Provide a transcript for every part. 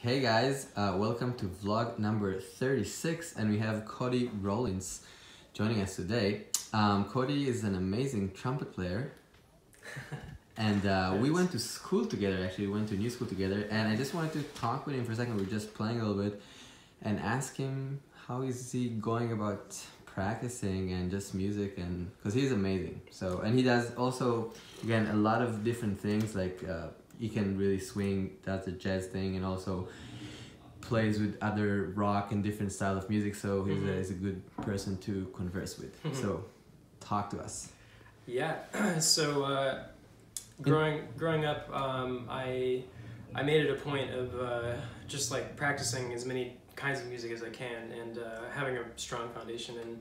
Hey guys, welcome to vlog number 36, and we have Cody Rowlands joining us today. Cody is an amazing trumpet player, and we went to school together. Actually, we went to new school together, and I just wanted to talk with him for a second. We were just playing a little bit and ask him how is he going about practicing and just music, and because he's amazing. So, and he does also, again, a lot of different things, like he can really swing, does the jazz thing, and also plays with other rock and different style of music. So he's a good person to converse with. So talk to us. Yeah. So growing up, I made it a point of just like practicing as many kinds of music as I can, and having a strong foundation in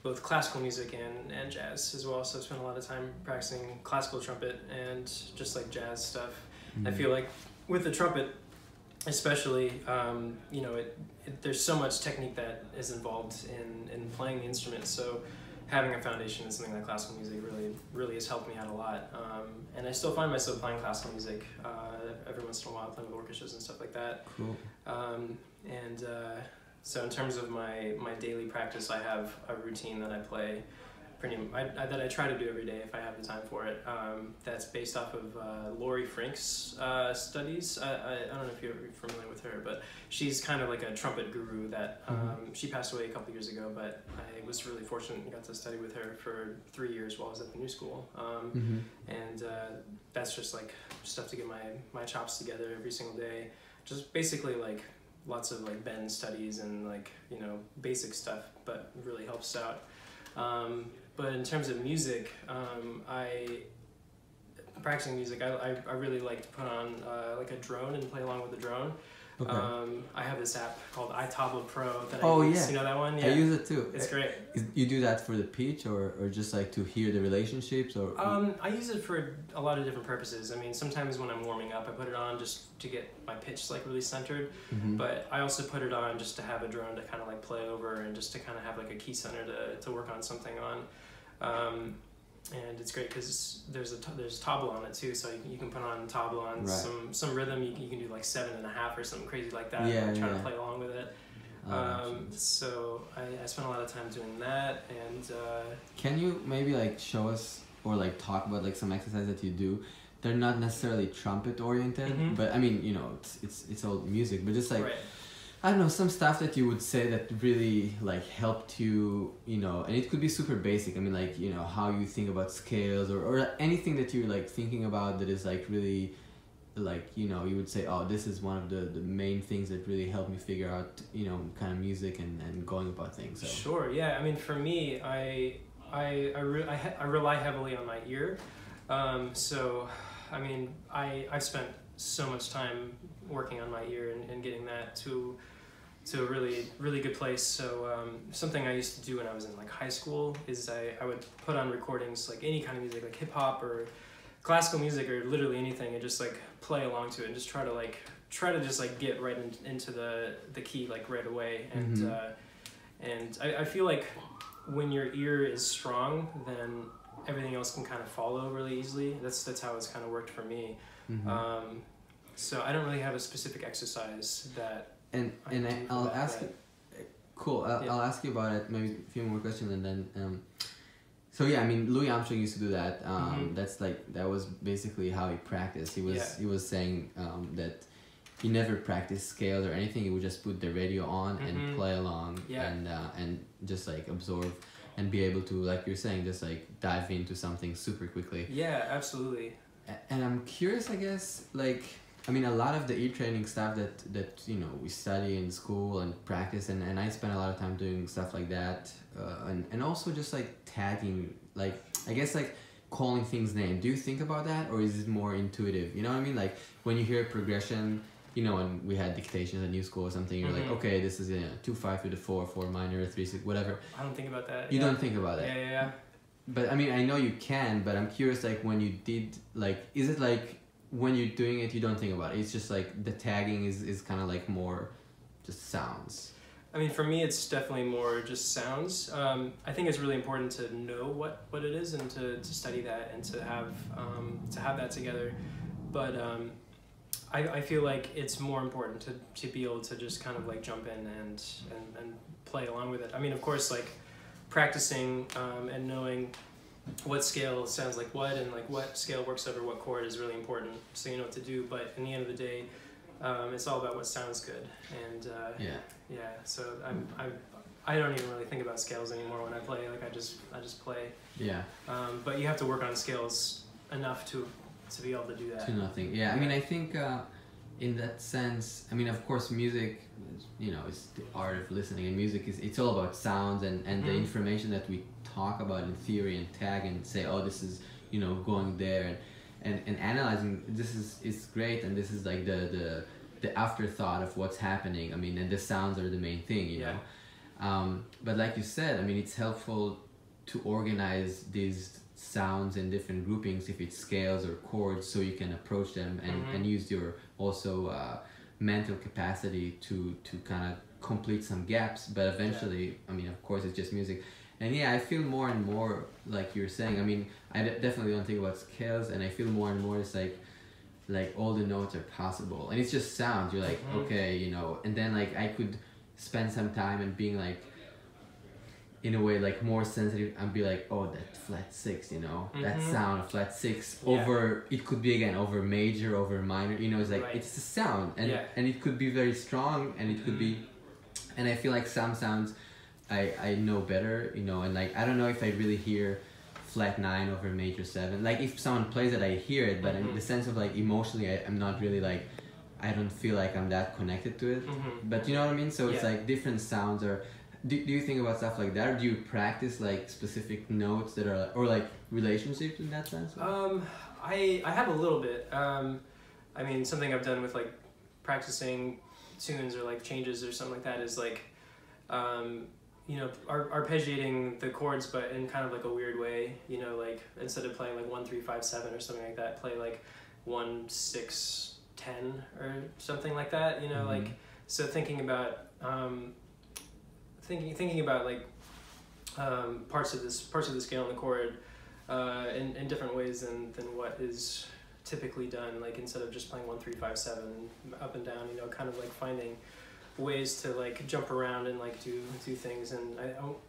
both classical music and jazz as well. So I spent a lot of time practicing classical trumpet and just like jazz stuff. I feel like with the trumpet especially, you know, there's so much technique that is involved in playing the instrument. So having a foundation in something like classical music really has helped me out a lot. And I still find myself playing classical music every once in a while, playing with orchestras and stuff like that. Cool. So in terms of my daily practice, I have a routine that I play that I try to do every day if I have the time for it. That's based off of Lori Frink's studies. I don't know if you're familiar with her, but she's kind of like a trumpet guru that she passed away a couple years ago, but I was really fortunate and got to study with her for 3 years while I was at the new school. And that's just like stuff to get my chops together every single day. Just basically like lots of like bend studies and like, you know, basic stuff, but really helps out. But in terms of music, practicing music, I really like to put on like a drone and play along with the drone. Okay. I have this app called Pro that I use. Yeah. You know that one? Yeah. I use it too. It's great. You do that for the pitch, or just like to hear the relationships, or? I use it for a lot of different purposes. I mean, sometimes when I'm warming up, I put it on just to get my pitch like really centered. But I also put it on just to have a drone to kind of like play over, and just to kind of have like a key center to work on something on. And it's great because there's tabla on it too, so you can put on tabla on some rhythm. You can do like 7.5 or something crazy like that. Yeah, and try to play along with it. So I spent a lot of time doing that. And can you maybe like show us or like talk about like some exercises that you do? They're not necessarily trumpet oriented, but I mean, you know, it's all music, but just like I don't know, some stuff that you would say that really like helped you, you know, and it could be super basic. I mean, like, you know, how you think about scales, or anything that you're like thinking about that is like really like, you know, you would say, oh, this is one of the main things that really helped me figure out, you know, kind of music and going about things. So. Sure, yeah. I mean, for me, I rely heavily on my ear. So, I mean, I've spent so much time working on my ear and getting that to a really good place. So something I used to do when I was in like high school is I would put on recordings, like any kind of music, like hip hop or classical music or literally anything, and just like play along to it and just try to just like get right into the key like right away. And I feel like when your ear is strong, then everything else can kind of follow really easily. That's how it's kind of worked for me. So I don't really have a specific exercise that. I'll ask you. Cool. I'll ask you about it. Maybe a few more questions, and then. So yeah, I mean, Louis Armstrong used to do that. That's like that was basically how he practiced. He was saying that he never practiced scales or anything. He would just put the radio on and play along, and just like absorb and be able to, like you're saying, just like dive into something super quickly. Yeah, absolutely. And I'm curious, I guess, like. I mean, a lot of the ear training stuff that you know we study in school and practice, and I spend a lot of time doing stuff like that, and also just like tagging, like I guess like calling things name. Do you think about that, or is it more intuitive? You know what I mean? Like when you hear progression, you know, when we had dictations at new school or something, you're like, okay, this is 2/5 to the 4 minor, 3/6, whatever. I don't think about that. You don't think about that. Yeah. But I mean, I know you can, but I'm curious, like when you did, like, is it like when you're doing it, you don't think about it? It's just like the tagging is kind of like more just sounds. I mean, for me, it's definitely more just sounds. I think it's really important to know what it is and to study that and to have that together. But I feel like it's more important to be able to just kind of like jump in and play along with it. I mean, of course, like practicing and knowing what scale sounds like what, and like what scale works over what chord is really important, so you know what to do. But in the end of the day, it's all about what sounds good. And yeah. So I don't even really think about scales anymore when I play. Like I just play. Yeah. But you have to work on scales enough to be able to do that. To nothing. Yeah. I mean, I think in that sense, I mean, of course, music, you know, is the art of listening, and music it's all about sounds and the information that we talk about in theory and tag and say, oh, this is, you know, going there, and analyzing this is great, and this is like the afterthought of what's happening. I mean, and the sounds are the main thing, you know. But like you said, I mean, it's helpful to organize these sounds in different groupings, if it's scales or chords, so you can approach them and use your also mental capacity to kind of complete some gaps. But eventually, I mean, of course, it's just music. And yeah, I feel more and more like you're saying. I mean, I definitely don't think about scales, and I feel more and more it's like all the notes are possible, and it's just sound. You're like, okay, you know, and then like I could spend some time and being like, in a way, like more sensitive, and be like, oh, that flat six, you know, that sound of flat six over, it could be again over major, over minor, you know, it's like, it's a sound, and it could be very strong, and it could be, and I feel like some sounds I know better, you know, and like, I don't know if I really hear flat 9 over major 7, like if someone plays it, I hear it, but in the sense of like emotionally, I'm not really like, I don't feel like I'm that connected to it, but you know what I mean? So it's like different sounds are. Do you think about stuff like that, or do you practice like specific notes that are, or like relationships in that sense? I have a little bit. I mean, something I've done with like practicing tunes or like changes or something like that is like, you know, arpeggiating the chords, but in kind of like a weird way. You know, like instead of playing like 1 3 5 7 or something like that, play like 1 6 10 or something like that. You know, like so thinking about. Thinking about like parts of the scale in the chord in different ways than what is typically done, like instead of just playing 1 3 5 7 up and down, you know, kind of like finding ways to like jump around and like do things. And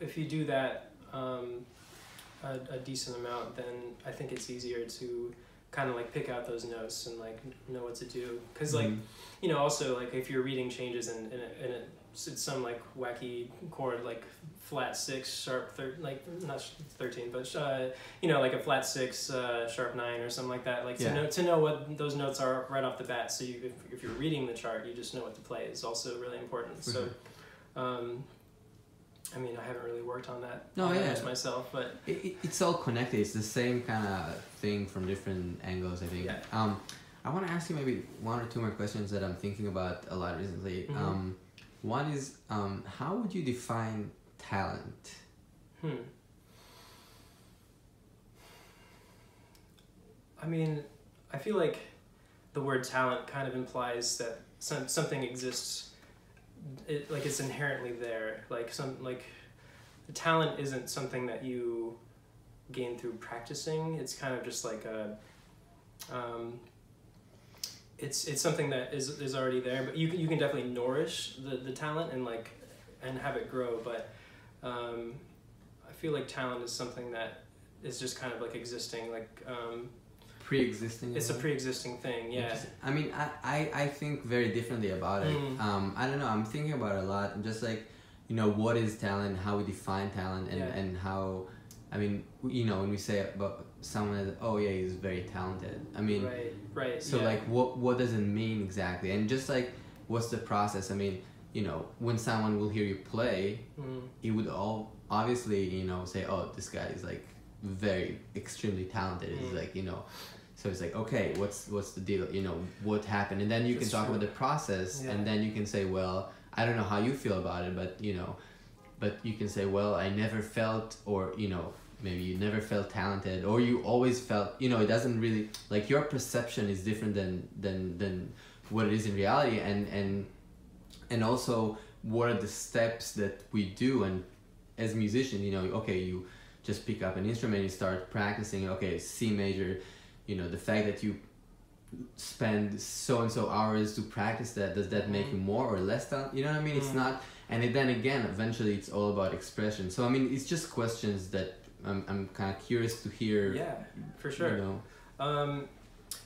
if you do that a decent amount, then I think it's easier to kind of like pick out those notes and like know what to do, because like you know, also like if you're reading changes in it's some like wacky chord like flat 6 sharp like not 13, but you know, like a flat 6 sharp 9 or something like that, like to know what those notes are right off the bat, so you, if you're reading the chart, you just know what to play, is also really important. So I mean, I haven't really worked on that myself, but it's all connected. It's the same kind of thing from different angles, I think. I want to ask you maybe 1 or 2 more questions that I'm thinking about a lot recently. One is, how would you define talent? I mean, I feel like the word talent kind of implies that something exists, like it's inherently there. Like the talent isn't something that you gain through practicing. It's kind of just like a it's something that is already there, but you can definitely nourish the talent and have it grow. But I feel like talent is something that is just kind of like existing, like pre-existing. It's a pre-existing thing, yeah. I mean, I think very differently about it. I don't know. I'm thinking about it a lot. I'm just like, you know, what is talent? How we define talent, and how. I mean, you know, when we say about someone as, oh yeah, he's very talented. I mean, right. So like, what does it mean exactly? And just like, what's the process? I mean, you know, when someone will hear you play, he would obviously, you know, say, oh, this guy is like very extremely talented. It's like, you know, so it's like, okay, what's the deal? You know, what happened? And then you can talk about the process, and then you can say, well, I don't know how you feel about it, but you know. But you can say, well, I never felt, or, you know, maybe you never felt talented, or you always felt, you know, it doesn't really, like your perception is different than what it is in reality. And also, what are the steps that we do? And as musicians, you know, okay, you just pick up an instrument, you start practicing, okay, C major, you know, the fact that you spend so and so hours to practice that. Does that make you more or less talented? You know what I mean? It's not. And then again, eventually, it's all about expression. So I mean, it's just questions that I'm kind of curious to hear. Yeah, for sure. You know.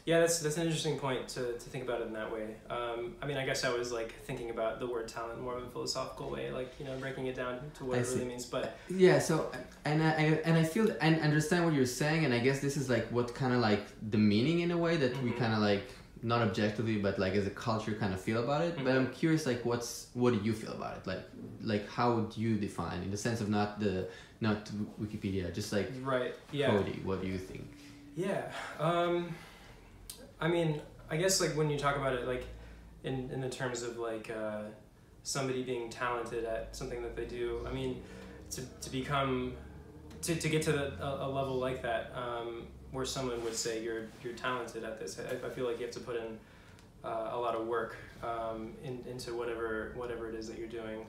Yeah, that's an interesting point to think about it in that way. I mean, I guess I was like thinking about the word talent more of a philosophical way, like, you know, breaking it down to what it really means. But yeah, so and I feel and understand what you're saying, and I guess this is like what kind of like the meaning in a way that we kind of like, not objectively, but like as a culture kind of feel about it. But I'm curious, like what do you feel about it? Like how would you define, in the sense of not Wikipedia, just like right, yeah. Cody, what do you think? Yeah. I mean, I guess like when you talk about it like in the terms of like somebody being talented at something that they do, I mean, to become to get to a level like that, where someone would say you're talented at this, I feel like you have to put in a lot of work into whatever it is that you're doing.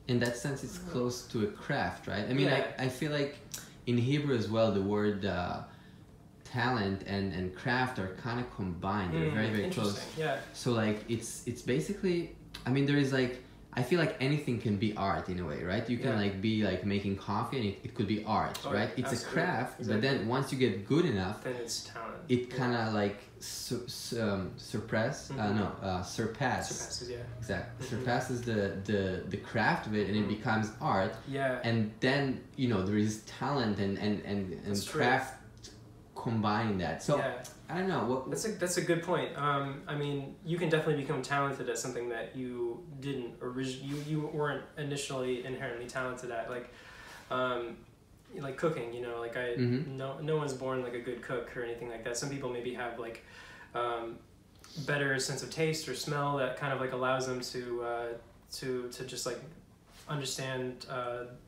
In that sense, it's close to a craft, right? I mean, yeah. I feel like in Hebrew as well, the word talent and craft are kind of combined. They're very, very close. Yeah. So like it's basically, I mean, there is like, I feel like anything can be art in a way, right? You can like be like making coffee and it could be art, right? It's absolutely a craft, exactly. But then once you get good enough, then it's talent. It kind of like surpasses, yeah. Exactly. Surpasses the craft of it, and it becomes art. Yeah. And then, you know, there is talent and craft combining that. So yeah. I don't know. That's a good point. I mean, you can definitely become talented at something that you didn't you weren't initially inherently talented at, like cooking. You know, like no one's born like a good cook or anything like that. Some people maybe have like better sense of taste or smell that kind of like allows them to just like understand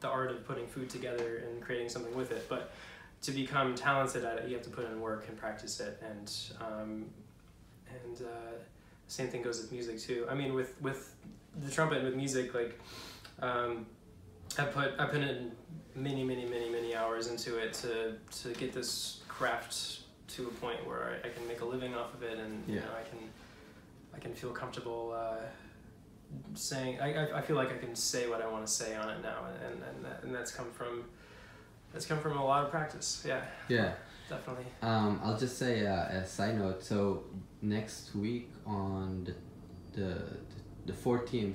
the art of putting food together and creating something with it. But to become talented at it, you have to put in work and practice it, and same thing goes with music too. I mean, with the trumpet and with music, like I put in many hours into it to get this craft to a point where I can make a living off of it, and you know, I can feel comfortable saying. I feel like I can say what I want to say on it now, and that's come from a lot of practice. Yeah, definitely. I'll just say a side note. So next week on the 14th,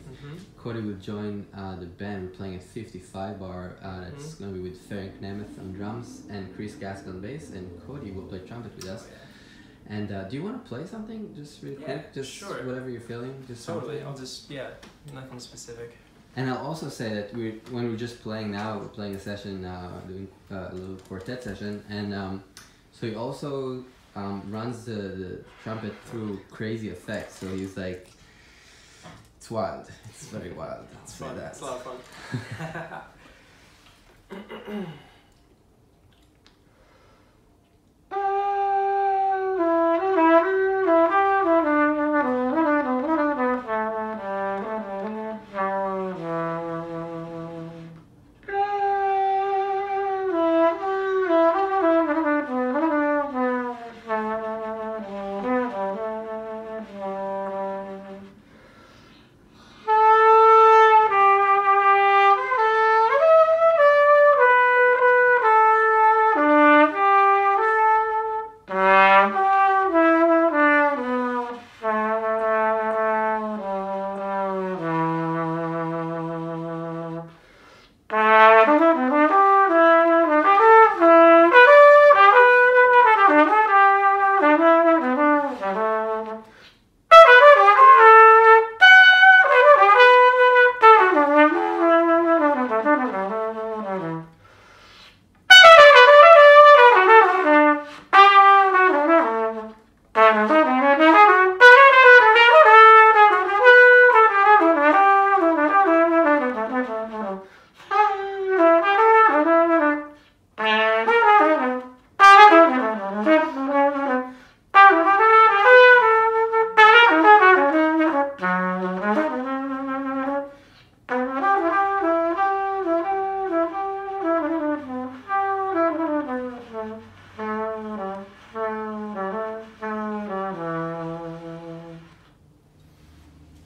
Cody will join the band. We're playing at 55 bar. That's going to be with Ferenc Nemeth on drums and Chris Gaskell on bass, and Cody will play trumpet with us. Yeah. And do you want to play something just really quick? Just sure. Whatever you're feeling. Just totally. something. I'll just nothing specific. And I'll also say that when we're just playing now, we're playing a session, doing a little quartet session, and so he also runs the trumpet through crazy effects. So he's like, it's wild. It's very wild. It's fun. It's a lot of fun.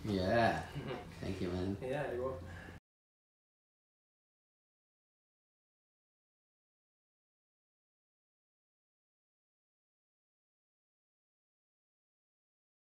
Yeah. Thank you, man. Yeah, you're welcome.